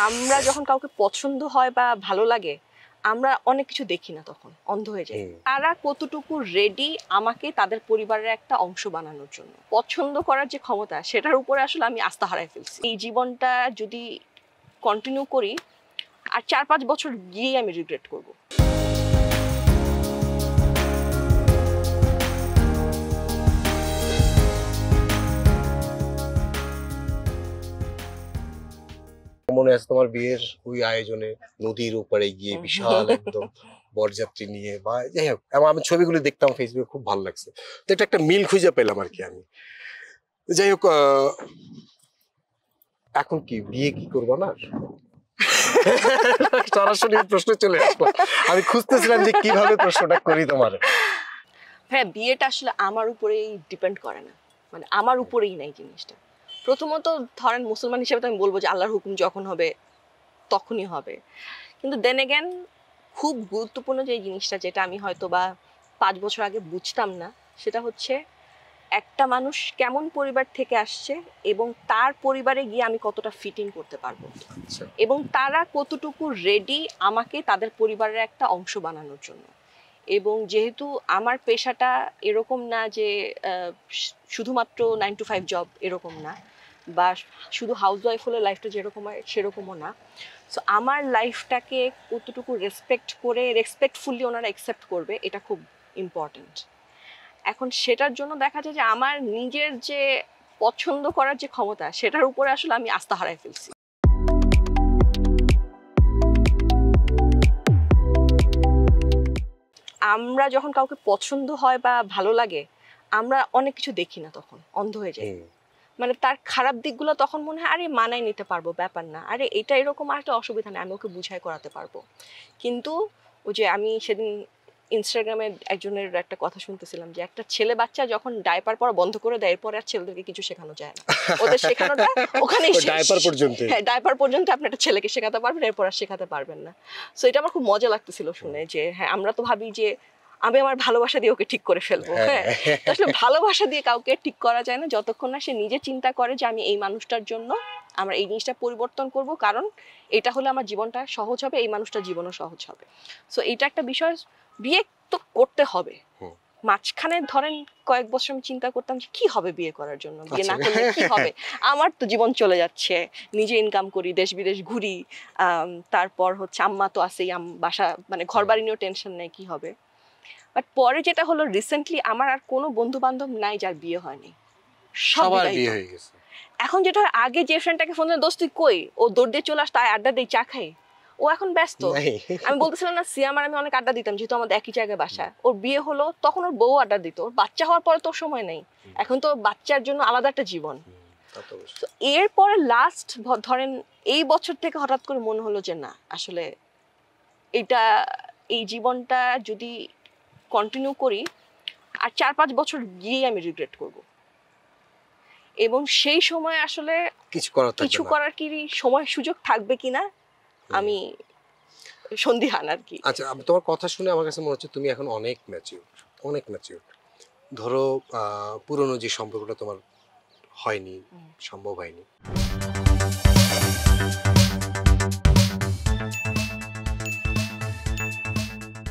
আমরা যখন কাউকে পছন্দ হয় বা ভালো লাগে আমরা অনেক কিছু দেখি না, তখন অন্ধ হয়ে যাই। তারা কতটুকু রেডি আমাকে তাদের পরিবারের একটা অংশ বানানোর জন্য। পছন্দ করার যে ক্ষমতা, সেটার উপরে আসলে আমি আস্থা হারাই ফেলছি। এই জীবনটা যদি কন্টিনিউ করি আর 4-5 বছর গিয়ে আমি রিগ্রেট করব। মনে আছে তোমার বিয়ের ওই আয়োজনে নদীর উপরে গিয়ে বিশাল একদম বরযাত্রী নিয়ে, বা যাই হোক, আমি ছবিগুলো দেখতাম ফেসবুকে, খুব ভালো লাগছে। তো এটা একটা মিল খুঁজে পেলাম আর কি আমি। যাই হোক, এখন কি বিয়ে কি করবো না? সরাসরি প্রশ্ন চলে আসলো। আমি খুঁজতেছিলাম যে কিভাবে প্রশ্নটা করি তোমার। হ্যাঁ, বিয়েটা আসলে আমার উপরেই ডিপেন্ড করে না, মানে আমার উপরেই নাই জিনিসটা। প্রথমত ধরেন মুসলমান হিসেবে তো আমি বলবো যে আল্লাহর হুকুম যখন হবে তখনই হবে, কিন্তু দেন এগেন খুব গুরুত্বপূর্ণ যে জিনিসটা, যেটা আমি হয়তো বা 5 বছর আগে বুঝতাম না, সেটা হচ্ছে একটা মানুষ কেমন পরিবার থেকে আসছে এবং তার পরিবারে গিয়ে আমি কতটা ফিট ইন করতে পারবো, এবং তারা কতটুকু রেডি আমাকে তাদের পরিবারের একটা অংশ বানানোর জন্য। এবং যেহেতু আমার পেশাটা এরকম না যে শুধুমাত্র 9 to 5 জব, এরকম না, বা শুধু হাউসওয়াইফ হলে লাইফটা যেরকম হয় সেরকমও না। সো আমার লাইফটাকে কতটুকু রেসপেক্টফুলি ওনারা অ্যাকসেপ্ট করবে, এটা খুব ইম্পর্ট্যান্ট। এখন সেটার জন্য দেখা যায় যে আমার নিজের যে পছন্দ করার যে ক্ষমতা, সেটার উপরে আসলে আমি আস্থা হারাই ফেলছি। আমরা যখন কাউকে পছন্দ হয় বা ভালো লাগে আমরা অনেক কিছু দেখি না, তখন অন্ধ হয়ে যাই। মানে তার খারাপ দিকগুলো তখন মনে হয় আরে মানায় নিতে পারবো, ব্যাপার না, আরে এটা এরকম আর একটা অসুবিধা নেই, আমি ওকে বুঝাই করাতে পারবো। কিন্তু ওই যে আমি সেদিন ইনস্টাগ্রামে একজনের একটা কথা শুনতেছিলাম যে একটা ছেলে বাচ্চা যখন ডাইপার পরা বন্ধ করে দেয়, এরপরে আর ছেলেদেরকে কিছু শেখানো যায় না, ওদের শেখানোটা ওখানেই শেষ। ডাইপার পর্যন্ত, হ্যাঁ, ডাইপার পর্যন্ত আপনি একটা ছেলেকে শেখাতে পারবেন, এরপর আর শেখাতে পারবেন না। সো এটা আমার খুব মজা লাগতেছিল শুনে যে হ্যাঁ, আমরা তো ভাবি যে আমি আমার ভালোবাসা দিয়ে ওকে ঠিক করে ফেলবো। হ্যাঁ, আসলে ভালোবাসা দিয়ে কাউকে ঠিক করা যায় না যতক্ষণ না সে নিজে চিন্তা করে যে আমি এই মানুষটার জন্য আমরা এই জিনিসটা পরিবর্তন করব, কারণ এটা হলে আমার জীবনটা সহজ হবে, এই মানুষটার জীবনও সহজ হবে। সো এটা একটা বিষয়। বিয়ে তো করতে হবে। মাঝখানে ধরেন কয়েক বছর আমি চিন্তা করতাম যে কি হবে বিয়ে করার জন্য, বিয়ে না করলে কি হবে, আমার তো জীবন চলে যাচ্ছে, নিজে ইনকাম করি, দেশ বিদেশ ঘুরি, তারপর হচ্ছে আম্মা তো আছেই, বাসা মানে ঘর বাড়ি নিয়েও টেনশন নেই, কি হবে। বাট পরে যেটা হলো, রিসেন্টলি আমার আর কোনো বন্ধু বান্ধব নাই যার বিয়ে হয়নি, সবার বিয়ে হয়ে গেছে। এখন যেটা আগে যে ফ্রেন্ডটাকে ফোন দিয়ে দোস্ত তুই কই, ও দৌড় দিয়ে চলে আসতো, আড্ডা দেই, চা খাই, ও এখন ব্যস্ত। আমি বলতেছিলাম না, সিয়াম আর আমি অনেক আড্ডা দিতাম, যেহেতু আমাদের একই জায়গায় বাসা। ওর বিয়ে হলো, তখন ওর বউ আড্ডা দিত, ওর বাচ্চা হওয়ার পরে তোর সময় নেই, এখন তো বাচ্চার জন্য আলাদা একটা জীবন। এরপরে লাস্ট ধরেন এই বছর থেকে হঠাৎ করে মনে হলো যে না, আসলে এই জীবনটা যদি কন্টিনিউ করি আর 4-5 বছর গিয়ে আমি রিগ্রেট করব, এবং সেই সময় আসলে কিছু করার কি সময় সুযোগ থাকবে কিনা আমি সন্দিহান আর কি। আচ্ছা, তোমার কথা শুনে আমার কাছে মনে হচ্ছে তুমি এখন অনেক ম্যাচিউর। ধরো পুরনো যে সম্পর্কটা তোমার হয়নি, সম্ভব হয়নি,